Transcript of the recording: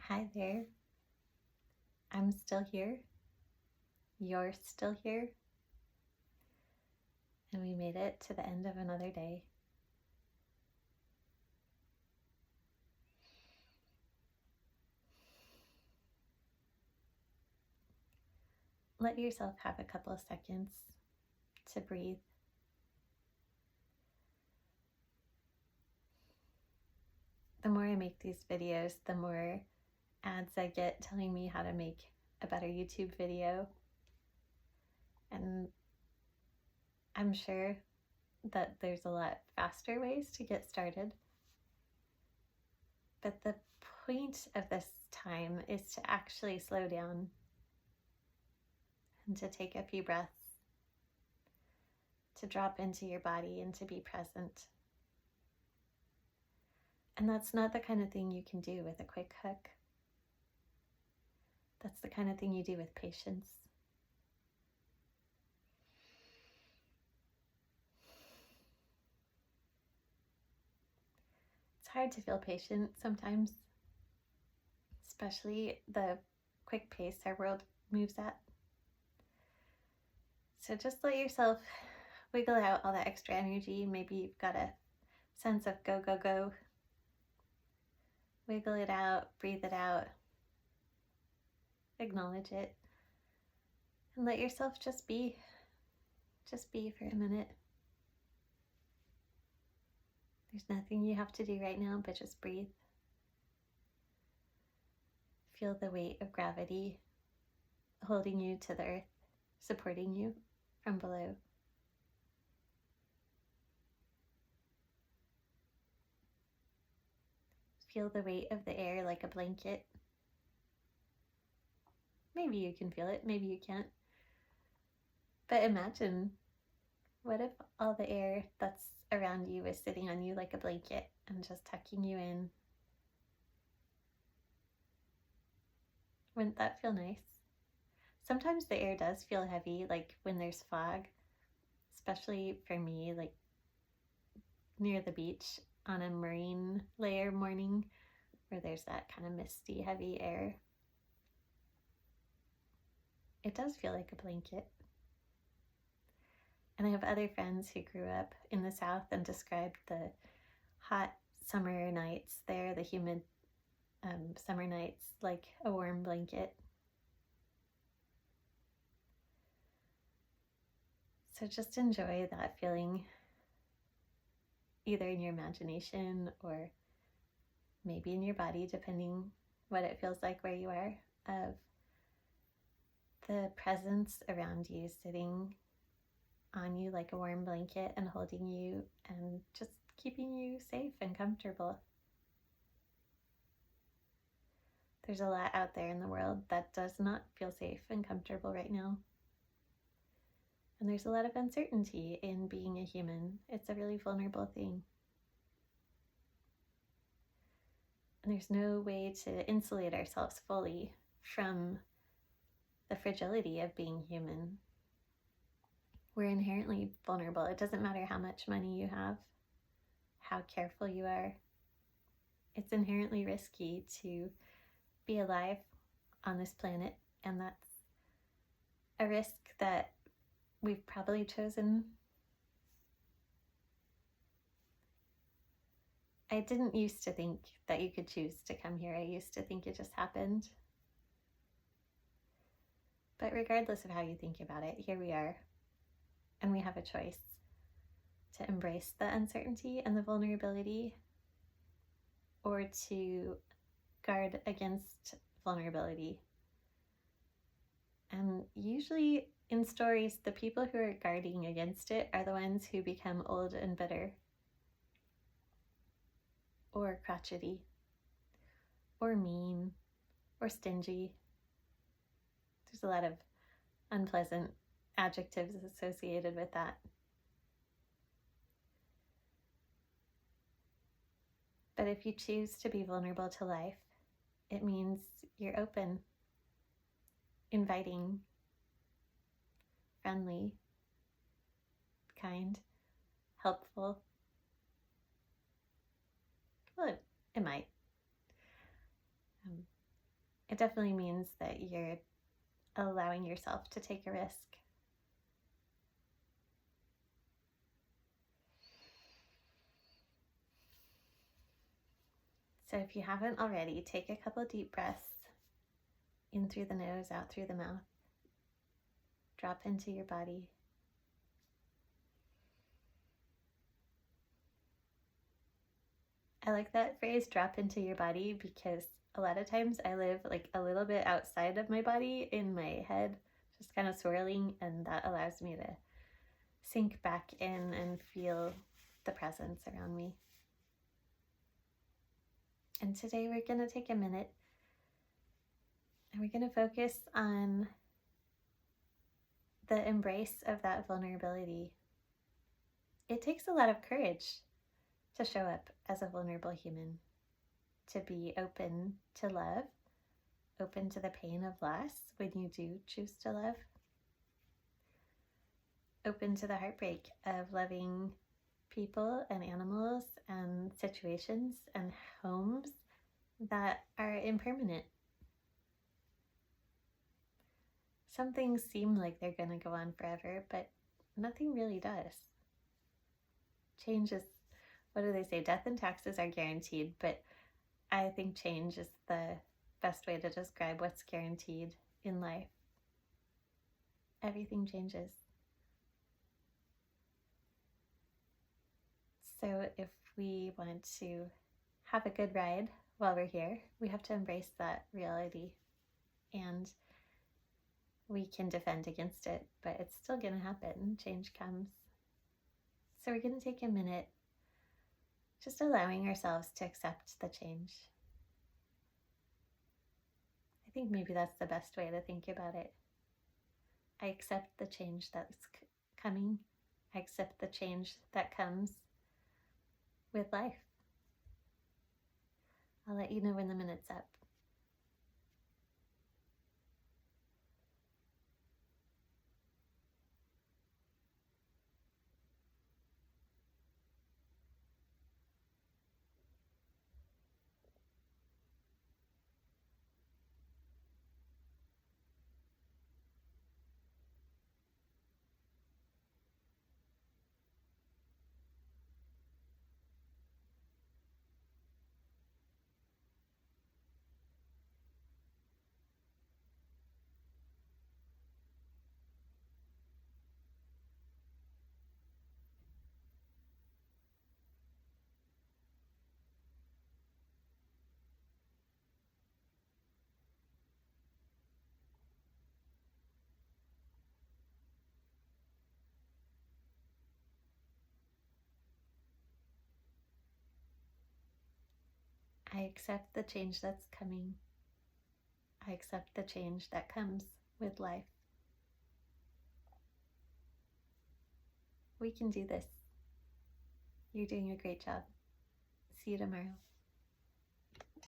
Hi there. I'm still here. You're still here. And we made it to the end of another day. Let yourself have a couple of seconds to breathe. The more I make these videos, the more ads I get telling me how to make a better YouTube video. And I'm sure that there's a lot faster ways to get started. But the point of this time is to actually slow down and to take a few breaths, to drop into your body and to be present. And that's not the kind of thing you can do with a quick hook. That's the kind of thing you do with patience. It's hard to feel patient sometimes, especially the quick pace our world moves at. So just let yourself wiggle out all that extra energy. Maybe you've got a sense of go, go, go. Wiggle it out, breathe it out, acknowledge it, and let yourself just be for a minute. There's nothing you have to do right now, but just breathe. Feel the weight of gravity holding you to the earth, supporting you from below. Feel the weight of the air like a blanket. Maybe you can feel it, maybe you can't. But imagine, what if all the air that's around you is sitting on you like a blanket and just tucking you in? Wouldn't that feel nice? Sometimes the air does feel heavy, like when there's fog, especially for me, like near the beach on a marine layer morning where there's that kind of misty, heavy air. It does feel like a blanket. And I have other friends who grew up in the South and described the hot summer nights there, the humid summer nights, like a warm blanket. So just enjoy that feeling, either in your imagination or maybe in your body, depending what it feels like where you are, of the presence around you sitting on you like a warm blanket and holding you and just keeping you safe and comfortable. There's a lot out there in the world that does not feel safe and comfortable right now. And there's a lot of uncertainty in being a human. It's a really vulnerable thing. And there's no way to insulate ourselves fully from the fragility of being human. We're inherently vulnerable. It doesn't matter how much money you have, how careful you are. It's inherently risky to be alive on this planet, and that's a risk that we've probably chosen. I didn't used to think that you could choose to come here. I used to think it just happened. But regardless of how you think about it, here we are. And we have a choice to embrace the uncertainty and the vulnerability, or to guard against vulnerability. And usually in stories, the people who are guarding against it are the ones who become old and bitter, or crotchety, or mean, or stingy. There's a lot of unpleasant adjectives associated with that. But if you choose to be vulnerable to life, it means you're open, inviting, friendly, kind, helpful. Well, it might. it definitely means that you're allowing yourself to take a risk. So if you haven't already, take a couple deep breaths in through the nose, out through the mouth. Drop into your body. I like that phrase, drop into your body, because a lot of times I live like a little bit outside of my body in my head, just kind of swirling, and that allows me to sink back in and feel the presence around me. And today we're going to take a minute and we're going to focus on the embrace of that vulnerability. It takes a lot of courage to show up as a vulnerable human, to be open to love, open to the pain of loss when you do choose to love, open to the heartbreak of loving people and animals and situations and homes that are impermanent. Some things seem like they're going to go on forever, but nothing really does. Change is, what do they say? Death and taxes are guaranteed, but I think change is the best way to describe what's guaranteed in life. Everything changes. So if we want to have a good ride while we're here, we have to embrace that reality, and we can defend against it, but it's still going to happen. Change comes. So we're going to take a minute just allowing ourselves to accept the change. I think maybe that's the best way to think about it. I accept the change that's coming. I accept the change that comes with life. I'll let you know when the minute's up. I accept the change that's coming. I accept the change that comes with life. We can do this. You're doing a great job. See you tomorrow.